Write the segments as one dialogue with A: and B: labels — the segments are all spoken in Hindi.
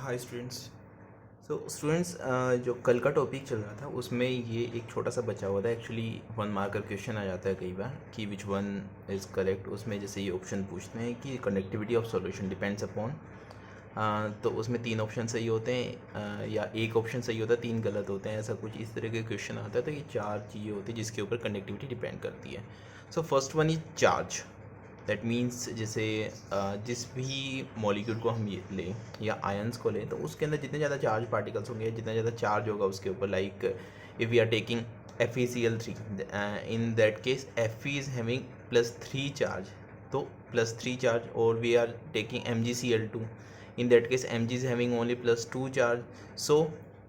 A: Hi students. स्टूडेंट्स, जो कल का टॉपिक चल रहा था उसमें ये एक छोटा सा बचा हुआ था। एक्चुअली 1 मार्क का क्वेश्चन आ जाता है कई बार कि विच वन इज़ करेक्ट। उसमें जैसे ये ऑप्शन पूछते हैं कि conductivity of solution depends upon, तो उसमें 3 ऑप्शन सही होते हैं, या एक ऑप्शन सही होता है, 3 गलत होते हैं, ऐसा कुछ इस तरह के क्वेश्चन आता है। तो ये 4 चीज़ें होती हैं जिसके ऊपर कंडक्टिविटी डिपेंड करती है। First one is charge. That means जैसे जिस भी मॉलिक्यूल को हम ये लें या आयंस को लें, तो उसके अंदर जितने ज़्यादा चार्ज पार्टिकल्स होंगे, जितना ज़्यादा चार्ज होगा उसके ऊपर, like if we are taking FeCl3, in that case Fe is having +3 charge, तो +3 चार्ज। और we are taking MgCl2, in that case Mg is having only +2 charge.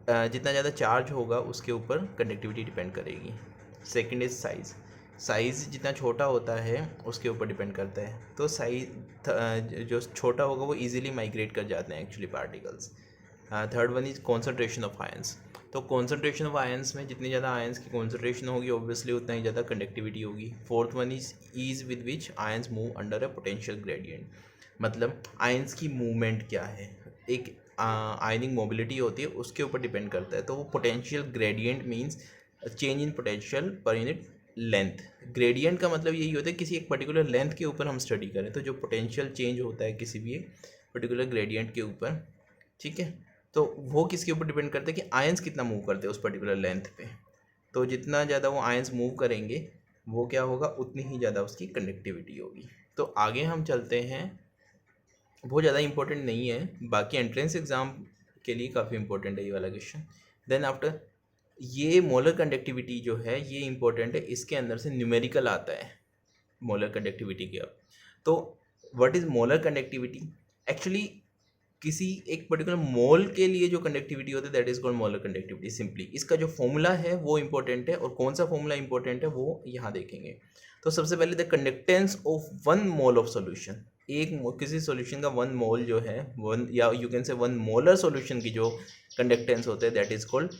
A: जितना ज़्यादा चार्ज होगा उसके ऊपर कंडक्टिविटी डिपेंड करेगी। Second is size. साइज़ जितना छोटा होता है उसके ऊपर डिपेंड करता है। तो साइज जो छोटा होगा वो इजीली माइग्रेट कर जाते हैं actually particles. Third one is concentration of ions. तो कॉन्सेंट्रेशन ऑफ आयंस में जितनी ज़्यादा आयंस की कॉन्सेंट्रेशन होगी ऑब्वियसली उतना ही ज़्यादा कंडक्टिविटी होगी। Fourth one is ease with which ions move under a potential gradient. मतलब आयंस की मूवमेंट क्या है, एक आयनिक मोबिलिटी होती है, उसके ऊपर डिपेंड करता है। तो वो potential gradient means change in potential per unit length. Gradient का मतलब यही होता है किसी एक पर्टिकुलर लेंथ के ऊपर हम स्टडी करें, तो जो पोटेंशियल चेंज होता है किसी भी एक पर्टिकुलर ग्रेडियंट के ऊपर, ठीक है, तो वो किसके ऊपर डिपेंड करता है कि आयंस कितना मूव करते हैं उस पर्टिकुलर लेंथ पे। तो जितना ज़्यादा वो आयंस मूव करेंगे वो क्या होगा, उतनी ही ज़्यादा उसकी कंडक्टिविटी होगी। तो आगे हम चलते हैं, बहुत ज़्यादा इंपॉर्टेंट नहीं है, बाकी एंट्रेंस एग्ज़ाम के लिए काफ़ी इंपॉर्टेंट है ये वाला क्वेश्चन। देन आफ्टर, ये मोलर कंडक्टिविटी जो है ये इंपॉर्टेंट है, इसके अंदर से न्यूमेरिकल आता है मोलर कंडक्टिविटी के। अब तो what is molar conductivity? Actually किसी एक पर्टिकुलर मोल के लिए जो कंडक्टिविटी होती है that is called molar conductivity. Simply इसका जो फॉर्मूला है वो इंपॉर्टेंट है, और कौन सा फॉर्मूला इंपॉर्टेंट है वो यहाँ देखेंगे। तो सबसे पहले the conductance of 1 mole of solution. किसी सॉल्यूशन का 1 मोल जो है, वन या you can say 1 molar solution की जो कंडक्टेंस होते हैं that is called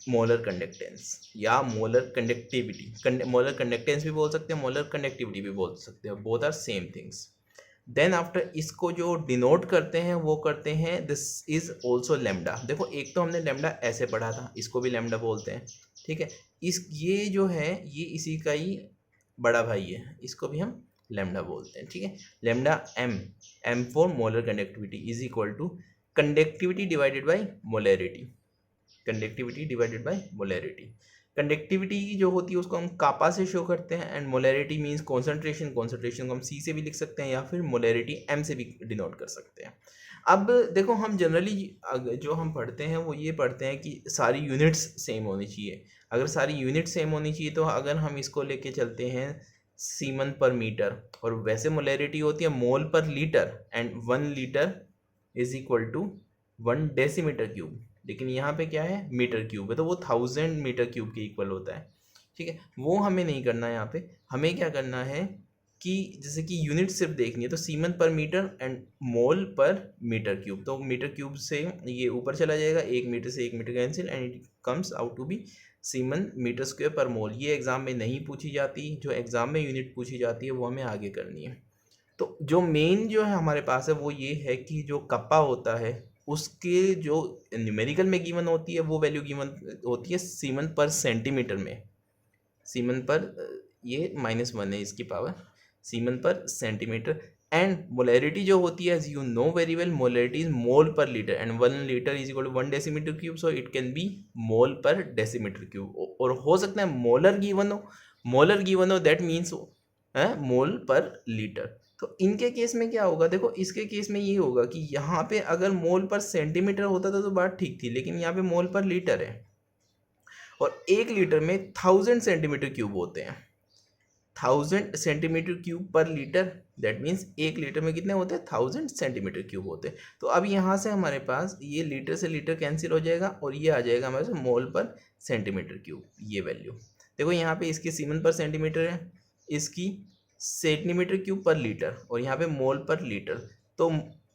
A: molar conductance या मोलर कंडक्टिविटी। मोलर कंडक्टेंस भी बोल सकते हैं, मोलर कंडक्टिविटी भी बोल सकते हैं, both are same things. Then after, इसको जो डिनोट करते हैं वो करते हैं दिस इज ऑल्सो लेमडा। देखो एक तो हमने लेमडा ऐसे पढ़ा था, इसको भी लेमडा बोलते हैं, ठीक है। ये जो है ये इसी का ही बड़ा भाई है, इसको भी हम लेमडा बोलते हैं, ठीक है। Lambda M for molar conductivity is equal to conductivity divided by molarity. Conductivity divided by molarity. Conductivity जो होती है उसको हम कापा से शो करते हैं, and molarity means concentration. Concentration को हम सी से भी लिख सकते हैं या फिर मोलैरिटी एम से भी डिनोट कर सकते हैं। अब देखो हम जनरली जो हम पढ़ते हैं वो ये पढ़ते हैं कि सारी यूनिट्स सेम होनी चाहिए। अगर सारी यूनिट सेम होनी चाहिए तो अगर हम इसको लेके चलते हैं सीमन पर मीटर, और वैसे मोलैरिटी होती है mole per litre, and 1 litre is equal to 1 decimetre cube. लेकिन यहाँ पे क्या है, मीटर क्यूब है, तो वो 1000 मीटर क्यूब के इक्वल होता है, ठीक है। वो हमें नहीं करना है यहाँ पे। हमें क्या करना है कि जैसे कि यूनिट सिर्फ देखनी है, तो सीमन पर metre and mole per metre cube. तो मीटर क्यूब से ये ऊपर चला जाएगा, 1 मीटर से 1 metre cancel, and it comes out to be siemens metre square per mole. ये एग्जाम में नहीं पूछी जाती, जो एग्जाम में यूनिट पूछी जाती है वो हमें आगे करनी है। तो जो मेन जो है हमारे पास है वो ये है कि जो कप्पा होता है उसके जो न्यूमेरिकल में गिवन होती है वो वैल्यू गिवन होती है सीमन पर सेंटीमीटर में। सीमन पर ये -1 है इसकी power, siemens per centimetre. And molarity जो होती है, as you know very well, molarity is mole per litre, and 1 litre is equal to 1 decimetre cube, so it can be mole per decimetre cube. और हो सकता है मोलर गिवन हो, that means mole per litre. तो इनके केस में क्या होगा, देखो इसके केस में ये होगा कि यहाँ पे अगर मोल पर सेंटीमीटर होता था तो बात ठीक थी, लेकिन यहाँ पे मोल पर लीटर है, और 1 लीटर में 1000 सेंटीमीटर क्यूब होते हैं। 1000 सेंटीमीटर क्यूब पर लीटर, दैट मीन्स 1 लीटर में कितने होते हैं, 1000 सेंटीमीटर क्यूब होते हैं। तो अब यहाँ से हमारे पास ये लीटर से लीटर कैंसिल हो जाएगा, और ये आ जाएगा हमारे पास मोल पर सेंटीमीटर क्यूब, ये वैल्यू। देखो यहाँ पे इसकी सीमन पर सेंटीमीटर है, इसकी सेंटीमीटर क्यूब पर लीटर, और यहाँ पे मोल पर लीटर। तो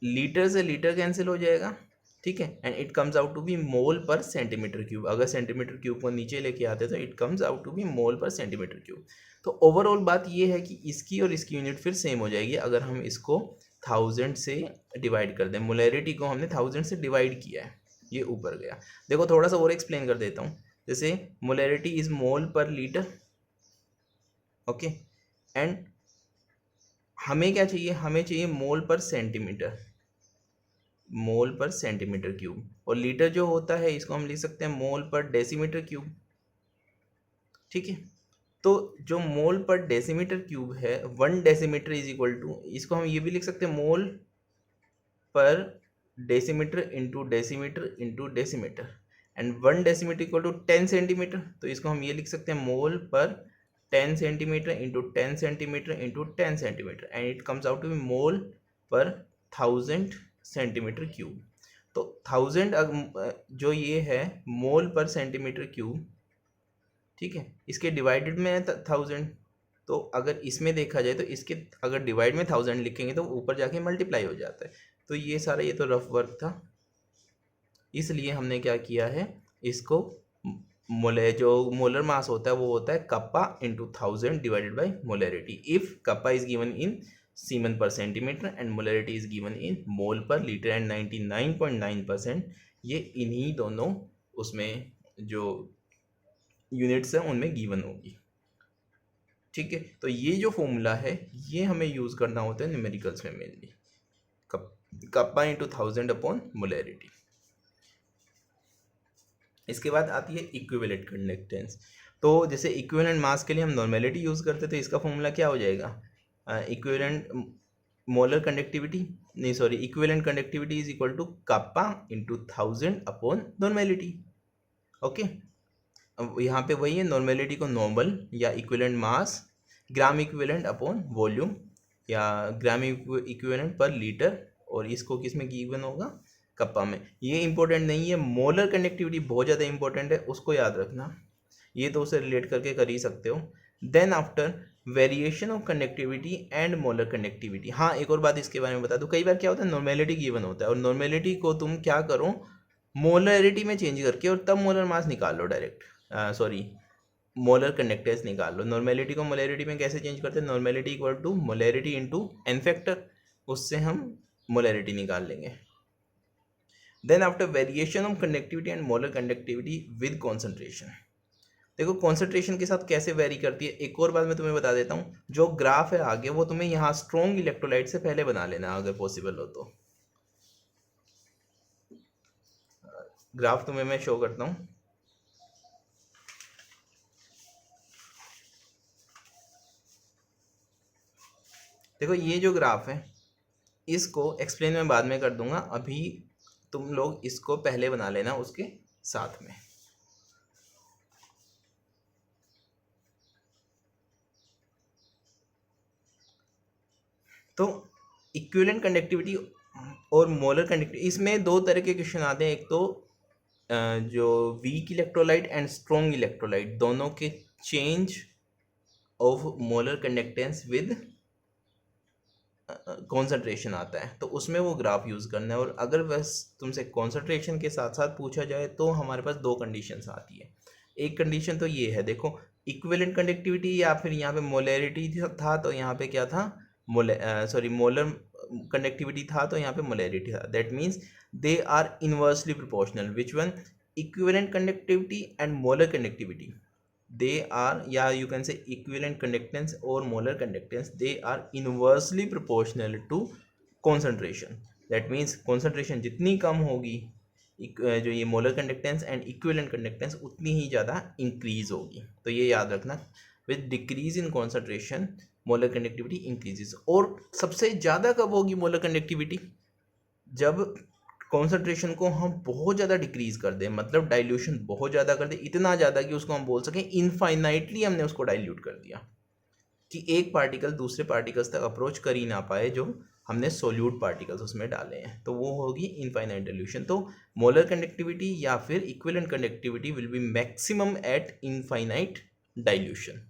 A: लीटर से लीटर कैंसिल हो जाएगा, ठीक है, and it comes out to be mole per centimetre cube. अगर सेंटीमीटर क्यूब को नीचे लेके आते तो it comes out to be mole per centimetre cube. तो ओवरऑल बात ये है कि इसकी और इसकी यूनिट फिर सेम हो जाएगी अगर हम इसको 1000 से डिवाइड कर दें, मोलैरिटी को हमने 1000 से डिवाइड किया है, ये ऊपर गया। देखो थोड़ा सा और एक्सप्लेन कर देता हूँ। जैसे molarity is mole per litre, okay, and हमें क्या चाहिए, हमें चाहिए मोल पर सेंटीमीटर, मोल पर सेंटीमीटर क्यूब, और लीटर जो होता है इसको हम लिख सकते हैं मोल पर डेसीमीटर क्यूब, ठीक है। तो जो मोल पर डेसीमीटर क्यूब है, 1 डेसीमीटर इज इक्वल टू, इसको हम ये भी लिख सकते हैं mole per decimetre into decimetre into decimetre, and 1 decimetre equal to 10 centimetre, तो इसको हम ये लिख सकते हैं mole per 10 centimetre into 10 centimetre into 10 centimetre, and it comes out to be mole per 1000 centimetre cube. तो 1000 जो ये है मोल पर सेंटीमीटर क्यूब, ठीक है, इसके डिवाइडेड में है 1000, तो अगर इसमें देखा जाए तो इसके अगर डिवाइड में 1000 लिखेंगे तो ऊपर जाके मल्टीप्लाई हो जाता है। तो ये सारा, ये तो रफ वर्क था, इसलिए हमने क्या किया है, इसको जो मोलर मास होता है वो होता है kappa into 1000 divided by molarity, if kappa is given in siemens per centimetre and molarity is given in mole per litre, and 99.9% ये इन्हीं दोनों उसमें जो यूनिट्स हैं उनमें गिवन होगी, ठीक है। तो ये जो फॉर्मूला है ये हमें यूज़ करना होता है न्यूमेरिकल्स में mainly, kappa into 1000 upon molarity. इसके बाद आती है इक्विवेलेंट कंडक्टेंस। तो जैसे इक्विवेलेंट मास के लिए हम नॉर्मेलिटी यूज़ करते थे, इसका फॉर्मूला क्या हो जाएगा, इक्विवेलेंट मोलर कंडक्टिविटी, नहीं sorry, equivalent conductivity is equal to kappa into 1000 upon normality, okay. अब यहाँ पे वही है, नॉर्मेलिटी को नॉर्मल या equivalent mass, gram equivalent upon volume या ग्राम इक्विवेलेंट पर लीटर, और इसको किस में गिवन होगा, कप्पा में। ये इंपॉर्टेंट नहीं है, मोलर कंडक्टिविटी बहुत ज़्यादा इंपॉर्टेंट है, उसको याद रखना, ये तो उसे रिलेट करके कर ही सकते हो। Then after variation of conductivity and molar conductivity. हाँ, एक और बात इसके बारे में बता दूँ, कई बार क्या होता है नॉर्मेलिटी गिवन होता है और नॉर्मेलिटी को तुम क्या करो, मोलरिटी में चेंज करके और तब मोलर मास निकाल लो डायरेक्ट, सॉरी मोलर कंडक्टेंस निकाल लो। नॉर्मेलिटी को मोलरिटी में कैसे चेंज करते हैं, normality equal to molarity into n factor, उससे हम मोलरिटी निकाल लेंगे। Then after variation of conductivity and molar conductivity with concentration, देखो कॉन्सेंट्रेशन के साथ कैसे वेरी करती है। एक और बात मैं तुम्हें बता देता हूँ, जो ग्राफ है आगे वो तुम्हें यहाँ स्ट्रॉन्ग इलेक्ट्रोलाइट से पहले बना लेना अगर पॉसिबल हो तो। ग्राफ तुम्हें मैं शो करता हूँ, देखो ये जो ग्राफ है इसको एक्सप्लेन मैं बाद में कर दूंगा, अभी तुम लोग इसको पहले बना लेना उसके साथ में। तो इक्विवेलेंट कंडक्टिविटी और मोलर कंडक्टिविटी, इसमें दो तरह के क्वेश्चन आते हैं, एक तो जो weak electrolyte and strong electrolyte दोनों के change of molar conductance with concentration आता है, तो उसमें वो ग्राफ यूज़ करना है। और अगर बस तुमसे कॉन्सेंट्रेशन के साथ साथ पूछा जाए तो हमारे पास दो कंडीशंस आती है। एक कंडीशन तो ये है, देखो इक्विवेलेंट कंडक्टिविटी या फिर यहाँ पे मोलैरिटी था तो यहाँ पे क्या था, मोलर कंडक्टिविटी था तो यहाँ पे मोलैरिटी था, that means they are inversely proportional. Which one, equivalent conductivity and molar conductivity, they are, yeah, you can say equivalent conductance or molar conductance, they are inversely proportional to concentration. that means concentration जितनी कम होगी जो ये molar conductance and equivalent conductance उतनी ही ज़्यादा increase होगी। तो ये याद रखना, with decrease in concentration molar conductivity increases। और सबसे ज़्यादा कब होगी molar conductivity, जब कॉन्सेंट्रेशन को हम बहुत ज़्यादा डिक्रीज कर दें, मतलब डाइल्यूशन बहुत ज़्यादा कर दें, इतना ज़्यादा कि उसको हम बोल सकें इनफाइनाइटली हमने उसको डाइल्यूट कर दिया कि एक पार्टिकल दूसरे पार्टिकल्स तक अप्रोच कर ही ना पाए जो हमने सोल्यूट पार्टिकल्स उसमें डाले हैं, तो वो होगी इनफाइनाइट डाइल्यूशन। तो मोलर कंडक्टिविटी या फिर equivalent conductivity will be maximum eight infinite dilution.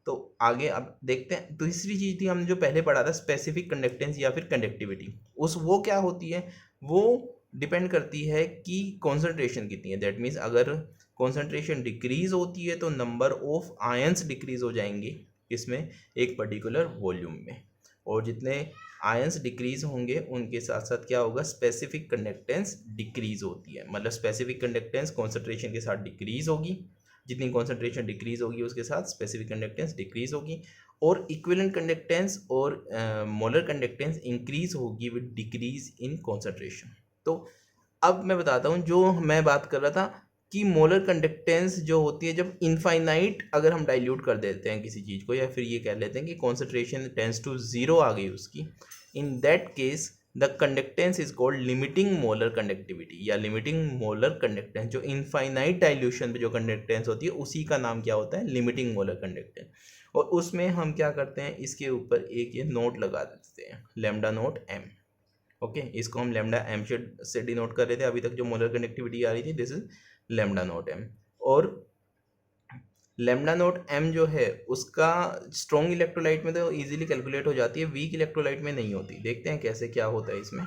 A: तो आगे अब देखते हैं, दूसरी चीज़ थी हम जो पहले पढ़ा था स्पेसिफिक कंडक्टेंस या फिर कंडक्टिविटी, वो क्या होती है, वो डिपेंड करती है कि कॉन्सेंट्रेशन कितनी है। दैट मीन्स अगर कॉन्सेंट्रेशन डिक्रीज होती है तो नंबर ऑफ आयंस डिक्रीज हो जाएंगे, इसमें एक पर्टिकुलर वॉल्यूम में। और जितने आयंस डिक्रीज होंगे उनके साथ साथ क्या होगा, स्पेसिफिक कंडक्टेंस डिक्रीज होती है, मतलब स्पेसिफिक कंडक्टेंस कॉन्सेंट्रेशन के साथ डिक्रीज होगी, जितनी कॉन्सेंट्रेशन डिक्रीज होगी उसके साथ स्पेसिफिक कंडक्टेंस डिक्रीज होगी, और इक्विवेलेंट कंडक्टेंस और मोलर कंडक्टेंस इंक्रीज होगी विद डिक्रीज इन कॉन्सेंट्रेशन। तो अब मैं बताता हूँ जो मैं बात कर रहा था कि मोलर कंडक्टेंस जो होती है जब इनफाइनाइट अगर हम डाइल्यूट कर देते हैं किसी चीज़ को, या फिर ये कह लेते हैं कि कॉन्सेंट्रेशन टेंस टू जीरो आ गई उसकी, इन that case the conductance is called limiting molar conductivity या लिमिटिंग मोलर कंडक्टेंस। जो इनफाइनाइट डाइल्यूशन पे जो कंडक्टेंस होती है उसी का नाम क्या होता है, लिमिटिंग मोलर कंडक्टेंस। और उसमें हम क्या करते हैं, इसके ऊपर एक ये नोट लगा देते हैं, लैम्डा नोट एम। ओके, इसको हम लैम्डा एम से डिनोट कर रहे थे अभी तक जो मोलर कंडक्टिविटी आ रही थी, this is lambda naught m. और लैम्डा नोट एम जो है उसका स्ट्रॉन्ग इलेक्ट्रोलाइट में तो इजीली कैलकुलेट हो जाती है, वीक इलेक्ट्रोलाइट में नहीं होती। देखते हैं कैसे क्या होता है इसमें।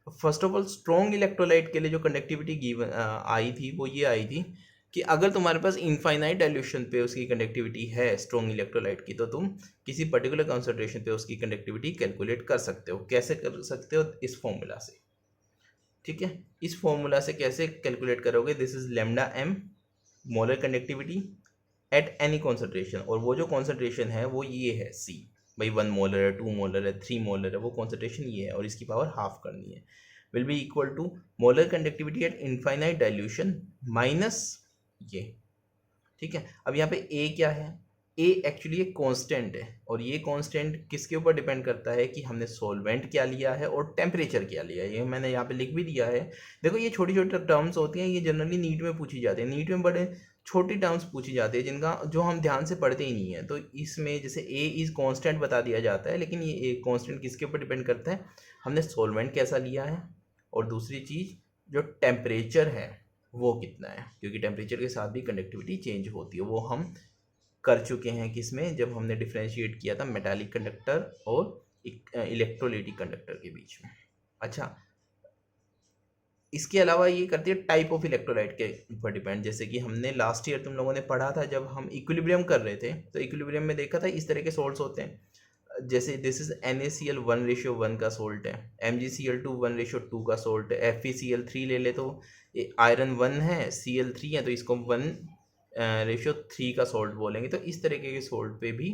A: First of all strong electrolyte के लिए जो कंडक्टिविटी गिवन आई थी वो ये आई थी कि अगर तुम्हारे पास इनफाइनाइट डाइल्यूशन पे उसकी कंडक्टिविटी है स्ट्रॉन्ग इलेक्ट्रोलाइट की, तो तुम किसी पर्टिकुलर कॉन्सेंट्रेशन पे उसकी कंडक्टिविटी कैलकुलेट कर सकते हो। कैसे कर सकते हो, इस फॉर्मूला से। ठीक है, इस फॉर्मूला से कैसे कैलकुलेट करोगे, this is lambda m molar conductivity at any concentration, और वो जो कॉन्सेंट्रेशन है वो ये है सी। भाई 1 मोलर है, 2 मोलर है, 3 मोलर है, वो कॉन्सेंट्रेशन ये है और इसकी पावर हाफ करनी है, will be equal to molar conductivity at infinite dilution minus ये। ठीक है, अब यहाँ पे ए क्या है, ए एक्चुअली एक कांस्टेंट है, और ये कांस्टेंट किसके ऊपर डिपेंड करता है कि हमने सॉल्वेंट क्या लिया है और टेम्परेचर क्या लिया है। ये मैंने यहाँ पे लिख भी दिया है। देखो ये छोटी छोटी टर्म्स होती हैं, ये जनरली नीट में पूछी जाती है, नीट में बड़े छोटी टर्म्स पूछी जाती है जिनका जो हम ध्यान से पढ़ते ही नहीं है। तो इसमें जैसे ए इज कांस्टेंट बता दिया जाता है, लेकिन ये ए कांस्टेंट किसके ऊपर डिपेंड करता है, हमने सॉल्वेंट कैसा लिया है, और दूसरी चीज़ जो टेम्परेचर है वो कितना है, क्योंकि टेम्परेचर के साथ भी कंडक्टिविटी चेंज होती है। वो हम कर चुके हैं किसमें, जब हमने डिफ्रेंशिएट किया था मेटालिक कंडक्टर और इलेक्ट्रोलाइटिक कंडक्टर के बीच में। अच्छा, इसके अलावा ये करती है टाइप ऑफ इलेक्ट्रोलाइट के ऊपर डिपेंड। जैसे कि हमने लास्ट ईयर तुम लोगों ने पढ़ा था जब हम इक्विलिब्रियम कर रहे थे, तो इक्विलिब्रियम में देखा था इस तरह के सोल्ट्स होते हैं। जैसे दिस इज NaCl 1:1 का सोल्ट है, MgCl2 1:2 का सोल्ट है, FeCl3 ले ले तो आयरन 1 है, Cl3 है, तो इसको 1:3 का सोल्ट बोलेंगे। तो इस तरीके के सोल्ट पे भी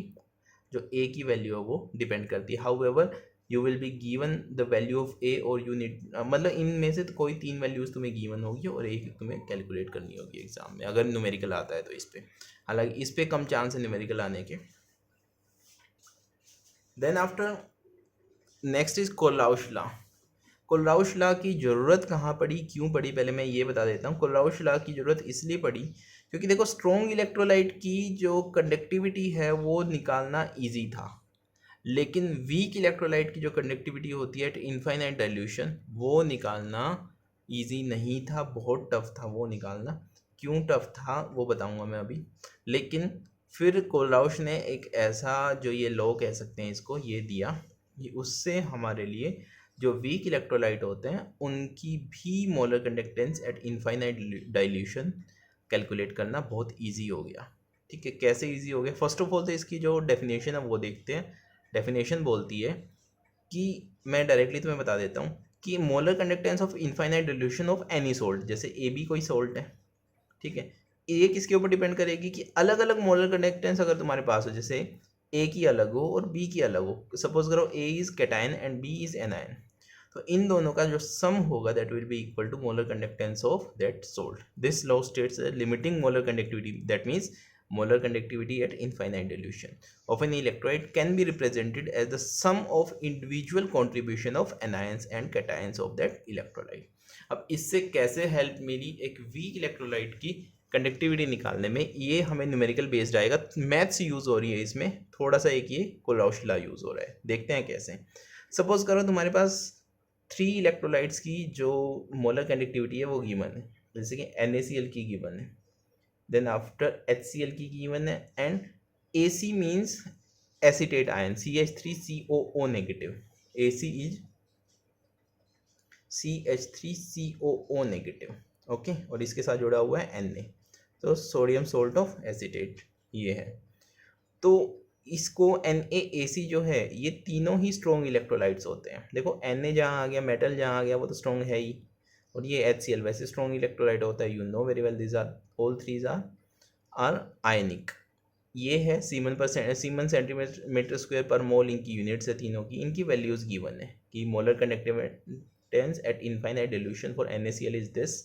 A: जो ए की वैल्यू है वो डिपेंड करती है। However you will be given the value of A, और यू नीड मतलब इनमें से तो कोई 3 वैल्यूज तुम्हें गिवन होगी और एक तुम्हें कैलकुलेट करनी होगी एग्जाम में, अगर न्यूमेरिकल आता है तो इस पे। हालांकि इस पे कम चांस है न्यूमेरिकल आने के। Then after next is Kohlrausch law. Kohlrausch law की ज़रूरत कहाँ पड़ी, क्यों पड़ी, पहले मैं ये बता देता हूँ। कोलराउश लॉ की ज़रूरत इसलिए पड़ी क्योंकि देखो स्ट्रॉन्ग इलेक्ट्रोलाइट की जो कंडक्टिविटी है वो निकालना ईजी था, लेकिन वीक इलेक्ट्रोलाइट की जो कंडक्टिविटी होती है एट इनफाइनाइट डाइल्यूशन वो निकालना इजी नहीं था, बहुत टफ था वो निकालना। क्यों टफ था वो बताऊंगा मैं अभी। लेकिन फिर कोलराउश ने एक ऐसा जो ये लॉ कह सकते हैं इसको ये दिया कि उससे हमारे लिए जो वीक इलेक्ट्रोलाइट होते हैं उनकी भी molar conductance eight infinite dilution calculate करना बहुत ईजी हो गया। ठीक है, कैसे ईजी हो गया, फर्स्ट ऑफ ऑल तो इसकी जो डेफिनेशन है वो देखते हैं। डेफिनेशन बोलती है कि मैं डायरेक्टली तुम्हें बता देता हूँ कि molar conductance of infinite dilution of any salt, जैसे ए बी कोई सोल्ट है, ठीक है, ये किसके ऊपर डिपेंड करेगी कि अलग अलग मोलर कंडक्टेंस अगर तुम्हारे पास हो, जैसे ए की अलग हो और बी की अलग हो, सपोज करो A is cation and B is anion, तो इन दोनों का जो सम होगा that will be equal to molar conductance of that salt. This law states limiting molar conductivity, that means molar conductivity at infinite dilution of an electrolyte can be represented as the sum of individual contribution of anions and cations of that electrolyte। अब इससे कैसे हेल्प मिली एक वीक इलेक्ट्रोलाइट की कंडक्टिविटी निकालने में, ये हमें न्यूमेरिकल बेस्ड आएगा, मैथ्स यूज हो रही है इसमें, थोड़ा सा एक ये कोलराउश लॉ यूज हो रहा है, देखते हैं कैसे। सपोज करो तुम्हारे पास 3 इलेक्ट्रोलाइट्स की जो मोलर कंडक्टिविटी है वो गिवन है, जैसे कि NaCl की गिवन है, then after HCl की गिवन है, and AC means acetate ion CH3COO negative, AC is CH3COO negative, okay, और इसके साथ जुड़ा हुआ है Na, तो सोडियम सोल्ट ऑफ एसिटेट ये है। तो इसको NaAC जो है ये तीनों ही स्ट्रॉन्ग इलेक्ट्रोलाइट्स होते हैं। देखो Na जहाँ आ गया, मेटल जहाँ आ गया वो तो स्ट्रॉन्ग है ही, और ये HCl वैसे स्ट्रॉन्ग इलेक्ट्रोलाइट होता है, you know very well, this are all threes are ionic. ये है सीमन सेंटीमीटर स्क्वायर पर मोल, इनकी यूनिट्स है तीनों की। इनकी वैल्यूज गिवन है कि molar conductivities at infinite dilution for NaCl is this,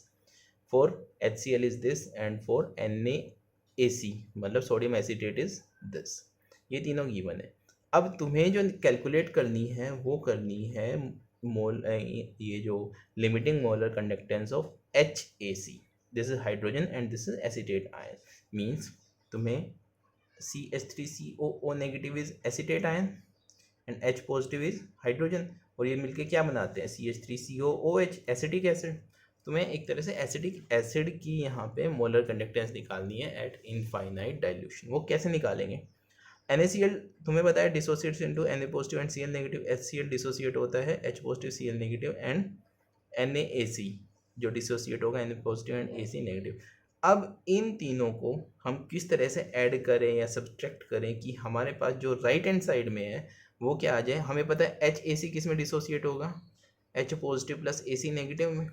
A: for HCl is this, and for NaAC मतलब सोडियम एसीटेट इज दिस। ये तीनों गिवन है। अब तुम्हें जो कैलकुलेट करनी है वो करनी है ये जो limiting molar conductance of HAC, this is hydrogen and this is acetate ion. Means तुम्हें CH3COO negative is acetate ion and H positive is hydrogen, और ये मिलके क्या बनाते हैं CH3COOH एसिटिक एसिड। तुम्हें एक तरह से एसिटिक एसिड की यहाँ पे मोलर कंडक्टेंस निकालनी है एट इनफाइनाइट डाइल्यूशन। वो कैसे निकालेंगे? NaCl तुम्हें बताया dissociates into Na positive and Cl negative, HCl dissociate होता है H positive Cl negative, and NaAC जो डिसोसिएट होगा Na positive and AC negative. अब इन तीनों को हम किस तरह से ऐड करें या सब्ट्रैक्ट करें कि हमारे पास जो राइट हैंड साइड में है वो क्या आ जाए? हमें पता है HAC किस में डिसोसिएट होगा? H positive plus AC negative में।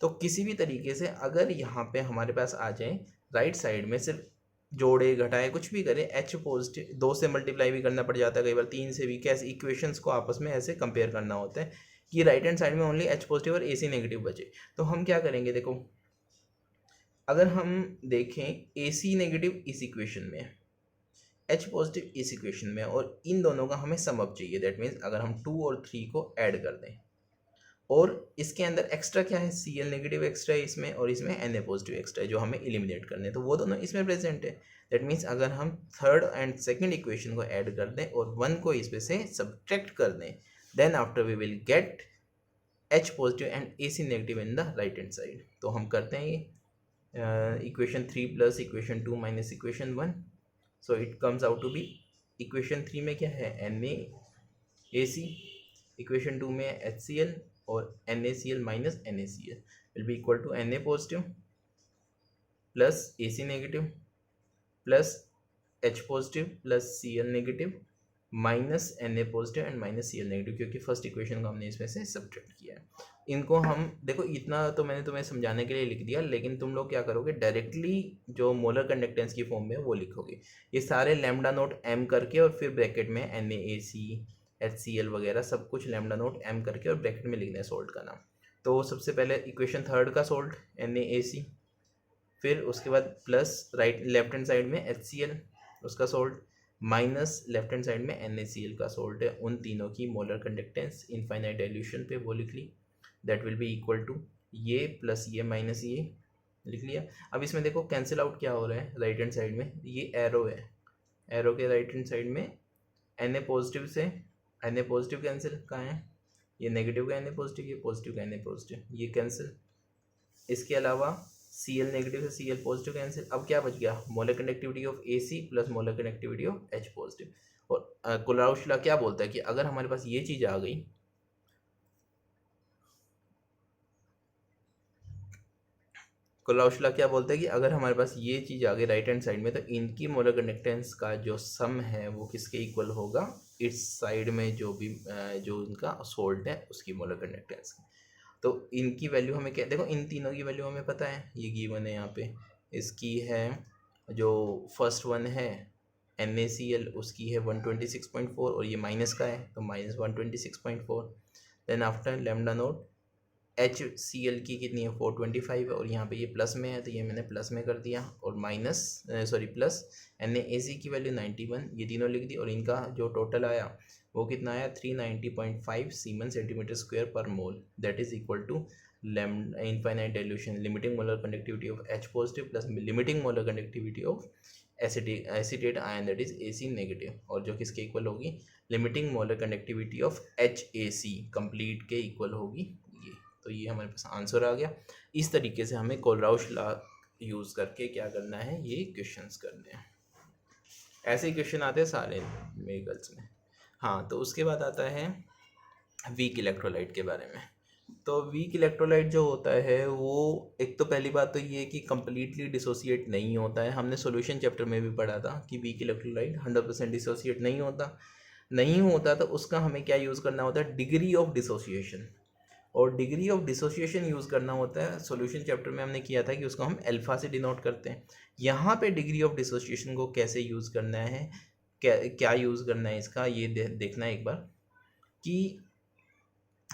A: तो किसी भी तरीके से अगर यहाँ पे हमारे पास आ जाए राइट साइड में, सिर्फ जोड़े घटाए कुछ भी करें, H पॉजिटिव 2 से मल्टीप्लाई भी करना पड़ जाता है कई बार, 3 से भी, कैसे इक्वेशंस को आपस में ऐसे कंपेयर करना होता है कि राइट हैंड साइड में ओनली H पॉजिटिव और AC नेगेटिव बचे। तो हम क्या करेंगे? देखो अगर हम देखें AC नेगेटिव इस इक्वेशन में, H पॉजिटिव इस इक्वेशन में, और इन दोनों का हमें सम अप चाहिए। दैट मीन्स अगर हम 2 और 3 को ऐड कर दें, और इसके अंदर एक्स्ट्रा क्या है? Cl नेगेटिव एक्स्ट्रा है इसमें, और इसमें Na पॉजिटिव एक्स्ट्रा है जो हमें एलिमिनेट करने हैं, तो वो दोनों इसमें प्रेजेंट है। दैट मीन्स अगर हम थर्ड एंड सेकंड इक्वेशन को ऐड कर दें और 1 को इसमें से सब्ट्रैक्ट कर दें, then after we will get H positive and AC negative in the right hand side. तो हम करते हैं ये equation 3 plus equation 2 minus equation 1, so it comes out to be equation 3 में क्या है? NaAC, इक्वेशन 2 में HCl, और NaCl minus NaCl will be equal to Na positive plus AC negative plus H positive plus Cl negative minus Na positive and minus Cl negative, क्योंकि फर्स्ट इक्वेशन को हमने इसमें से सब्ट्रैक्ट किया है। इनको हम देखो, इतना तो मैंने तुम्हें समझाने के लिए लिख दिया, लेकिन तुम लोग क्या करोगे? डायरेक्टली जो मोलर कंडक्टेंस की फॉर्म में वो लिखोगे, ये सारे लैम्डा नोट m करके, और फिर ब्रैकेट में NaAC HCl वगैरह सब कुछ लैम्डा नोट m करके और ब्रैकेट में लिखना है सोल्ट का नाम। तो सबसे पहले इक्वेशन थर्ड का सोल्ट NaAC, फिर उसके बाद plus right left hand side में HCl उसका salt, minus left hand side में NaCl का सोल्ट है। उन तीनों की मोलर कंडक्टेंस इनफाइनाइट डाइल्यूशन पे वो लिख ली, that will be equal to ये प्लस ये माइनस ये, लिख लिया। अब इसमें देखो कैंसिल आउट क्या हो रहा है राइट हैंड साइड में, ये एरो है, एरो के राइट हैंड साइड में Na पॉजिटिव से Na पॉजिटिव कैंसिल कहाँ है? ये नेगेटिव का Na पॉजिटिव, ये पॉजिटिव का Na पॉजिटिव, ये कैंसिल। इसके अलावा Cl नेगेटिव से Cl पॉजिटिव कैंसिल। अब क्या बच गया? Molar conductivity of AC plus molar conductivity of H positive. और कोलाउस लॉ क्या बोलता है कि अगर हमारे पास ये चीज़ आ गई, कोलाउस लॉ क्या बोलता है कि अगर हमारे पास ये चीज़ आ गई राइट हैंड साइड में, तो इनकी मोलर कंडक्टेंस का जो सम है वो किसके इक्वल होगा? इस साइड में जो भी जो इनका सोल्ट है उसकी मोलर कंडक्टेंस। तो इनकी वैल्यू हमें क्या, देखो इन तीनों की वैल्यू हमें पता है, ये गिवन है यहाँ पे। इसकी है जो फर्स्ट वन है NaCl, उसकी है 126.4, और ये माइनस का है तो minus 126.4। Then after lambda naught HCl की कितनी है? 425 है, और यहाँ पे ये प्लस में है तो ये मैंने प्लस में कर दिया, और माइनस प्लस NaAC की वैल्यू 91, ये तीनों लिख दी, और इनका जो टोटल आया वो कितना आया? 390.5 semen centimetre square per mole, that is equal to infinite dilution limiting molar conductivity of H positive plus limiting molar conductivity of acetate ion that is AC negative, और जो किसके इक्वल होगी? Limiting molar conductivity of HAC complete के इक्वल होगी ये। तो ये हमारे पास आंसर आ गया। इस तरीके से हमें कोलराउस लॉ यूज़ करके क्या करना है? ये क्वेश्चंस करने हैं। ऐसे क्वेश्चन आते हैं सारे मेडिकल्स में। हाँ, तो उसके बाद आता है वीक इलेक्ट्रोलाइट के बारे में। तो वीक इलेक्ट्रोलाइट जो होता है वो, एक तो पहली बात तो ये है कि कम्प्लीटली डिसोसिएट नहीं होता है। हमने सॉल्यूशन चैप्टर में भी पढ़ा था कि वीक इलेक्ट्रोलाइट 100% डिसोसिएट नहीं होता। तो उसका हमें क्या यूज़ करना होता है, डिग्री ऑफ डिसोसिएशन। और डिग्री ऑफ डिसोसिएशन यूज़ करना होता है, सॉल्यूशन चैप्टर में हमने किया था कि उसको हम अल्फ़ा से डिनोट करते हैं। यहाँ पे डिग्री ऑफ डिसोसिएशन को कैसे यूज़ करना है, क्या यूज़ करना है इसका, ये देखना है एक बार कि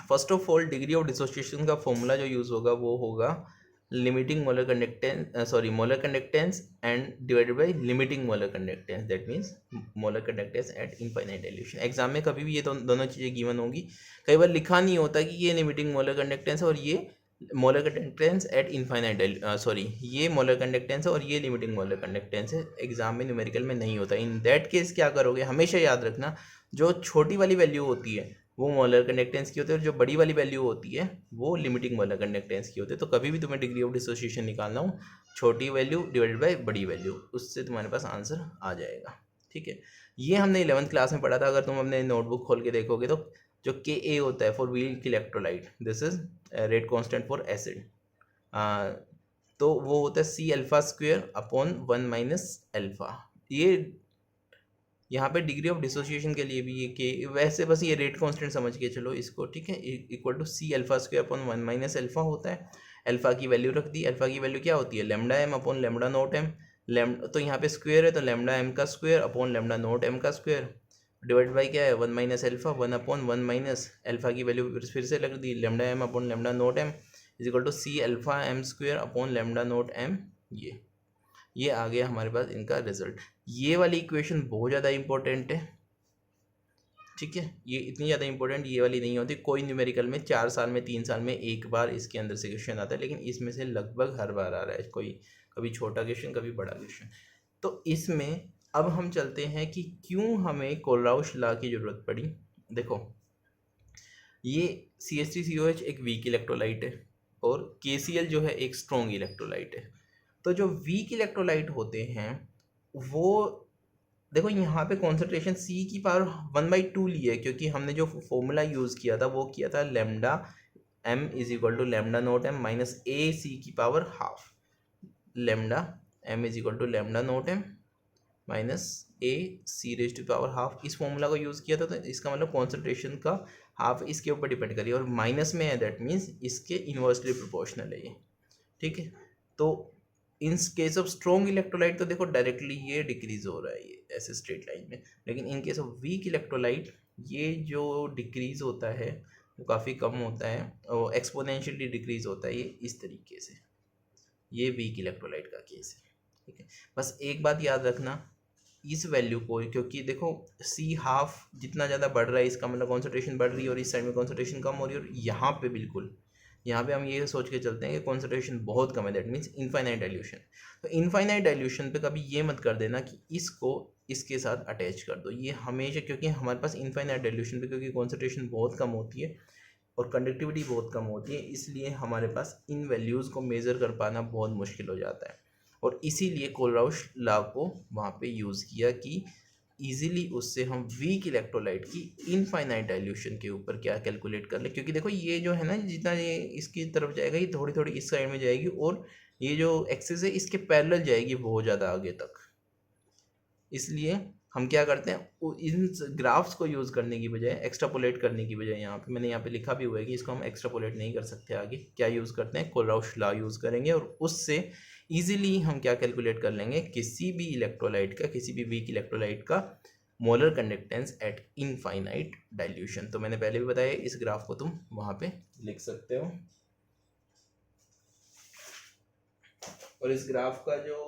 A: first of all degree of dissociation का फॉर्मूला जो यूज़ होगा वो होगा limiting molar conductance, molar conductance and divided by limiting molar conductance, that means molar conductance eight infinite dilution. Exam में कभी भी ये दोनों चीज़ें गिवन होंगी। कई बार लिखा नहीं होता कि ये लिमिटिंग मोलर कंडक्टेंस और ये मोलर कंडक्टेंस एट इनफाइनाइट, ये मोलर कंडक्टेंस है और ये लिमिटिंग मोलर कंडक्टेंस है। एग्जाम में न्यूमेरिकल में नहीं होता। इन दैट केस क्या करोगे, हमेशा याद रखना जो छोटी वाली वैल्यू होती है वो मोलर कंडक्टेंस की होती है और जो बड़ी वाली वैल्यू होती है वो लिमिटिंग मोलर कंडक्टेंस की होती है। तो कभी भी तुम्हें डिग्री ऑफ डिसोसिएशन निकालना हो, छोटी वैल्यू डिवाइडेड बाय बड़ी वैल्यू, उससे तुम्हारे पास आंसर आ जाएगा। ठीक है, ये हमने 11th क्लास में पढ़ा था। अगर तुम अपने नोटबुक खोल के देखोगे तो जो के ए होता है for weak electrolyte, this is rate constant for acid, तो वो होता है C alpha square upon 1 minus alpha. ये यहाँ पे डिग्री ऑफ डिसोसिएशन के लिए भी ये के, वैसे बस ये रेट कांस्टेंट समझ के चलो इसको, ठीक है, equal to C alpha square upon 1 minus alpha होता है। अल्फा की वैल्यू रख दी। अल्फा की वैल्यू क्या होती है, lambda M upon lambda naught M. तो यहाँ पे स्क्वायर है तो लेमडा एम का square upon lambda naught M का स्क्वायर डिवाइड बाई क्या है 1 minus alpha, 1 upon 1 minus alpha की वैल्यू फिर से लग दी, lambda M upon lambda naught M is equal to C alpha M square upon lambda naught M. ये आ गया हमारे पास इनका रिजल्ट। ये वाली इक्वेशन बहुत ज़्यादा इंपॉर्टेंट है, ठीक है, ये इतनी ज़्यादा इंपॉर्टेंट ये वाली नहीं होती। कोई न्यूमेरिकल में 4 साल में 3 साल में एक बार इसके अंदर से क्वेश्चन आता है, लेकिन इसमें से लगभग हर बार आ रहा है, कोई कभी छोटा क्वेश्चन कभी बड़ा क्वेश्चन। तो इसमें अब हम चलते हैं कि क्यों हमें कोलराउश लॉ की ज़रूरत पड़ी। देखो, ये CH3COH एक वीक इलेक्ट्रोलाइट है और KCl जो है एक स्ट्रॉन्ग इलेक्ट्रोलाइट है। तो जो वीक इलेक्ट्रोलाइट होते हैं वो, देखो यहाँ पे कॉन्सेंट्रेशन C की पावर 1/2 ली है, क्योंकि हमने जो फॉर्मूला यूज़ किया था वो किया था lambda m is equal to lambda naught m minus A C की power half. Lambda m is equal to lambda naught m minus A C raise to power half, इस फॉर्मूला को यूज़ किया था। तो इसका मतलब कॉन्सेंट्रेशन का हाफ इसके ऊपर डिपेंड करिए और माइनस में है, दैट मीन्स इसके इन्वर्सली प्रोपोर्शनल है ये, ठीक है। तो in case of strong electrolyte तो देखो डायरेक्टली ये डिक्रीज हो रहा है ये ऐसे स्ट्रेट लाइन में, लेकिन in case of weak electrolyte ये जो डिक्रीज होता है वो काफ़ी कम होता है और एक्सपोनेंशियली डिक्रीज होता है ये इस तरीके से। ये वीक इलेक्ट्रोलाइट का केस है, ठीक है। बस एक बात याद रखना इस वैल्यू को, क्योंकि देखो सी हाफ जितना ज़्यादा बढ़ रहा है इसका मतलब कॉन्सेंट्रेशन बढ़ रही है और इस साइड में कॉन्सेंट्रेशन कम हो रही है, और यहाँ पे बिल्कुल यहाँ पे हम ये सोच के चलते हैं कि कॉन्सेंट्रेशन बहुत कम है, दैट मीन्स इनफाइनाइट डाइल्यूशन। तो इनफाइनाइट डाइल्यूशन पे कभी ये मत कर देना कि इसको इसके साथ अटैच कर दो, ये हमेशा, क्योंकि हमारे पास इनफाइनाइट डाइल्यूशन पे क्योंकि कॉन्सेंट्रेशन बहुत कम होती है और कंडक्टिविटी बहुत कम होती है, इसलिए हमारे पास इन वैल्यूज़ को मेज़र कर पाना बहुत मुश्किल हो जाता है। और इसीलिए कोलराउश लॉ को वहाँ पे यूज़ किया कि इजीली उससे हम वीक इलेक्ट्रोलाइट की इनफाइनाइट डाइल्यूशन के ऊपर क्या कैलकुलेट कर ले, क्योंकि देखो ये जो है ना जितना ये इसकी तरफ जाएगा ये थोड़ी थोड़ी इस साइड में जाएगी और ये जो एक्सिस है इसके पैरेलल जाएगी बहुत ज़्यादा आगे तक। इसलिए हम क्या करते हैं इन ग्राफ्स को यूज़ करने की बजाय, एक्स्ट्रापोलेट करने की बजाय, यहाँ पे मैंने यहाँ पे लिखा भी हुआ है कि इसको हम एक्स्ट्रापोलेट नहीं कर सकते, आगे क्या यूज़ करते हैं कोलराउश लॉ यूज़ करेंगे और उससे इजीली हम क्या कैलकुलेट कर लेंगे किसी भी इलेक्ट्रोलाइट का, किसी भी वीक इलेक्ट्रोलाइट का molar conductance eight infinite dilution. तो मैंने पहले भी बताया इस ग्राफ को तुम वहाँ पे लिख सकते हो और इस ग्राफ का जो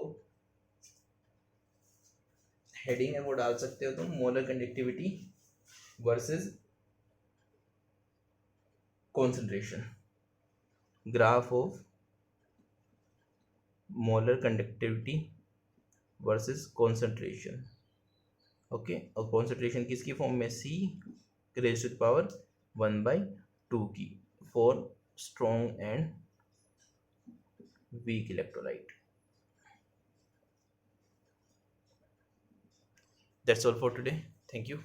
A: हेडिंग है वो डाल सकते हो तुम, molar conductivity versus concentration, graph of molar conductivity versus concentration, okay. और कॉन्सेंट्रेशन किसकी फॉर्म में, C रेज़ टू पावर 1/2 की for strong and weak electrolyte. That's all for today. Thank you.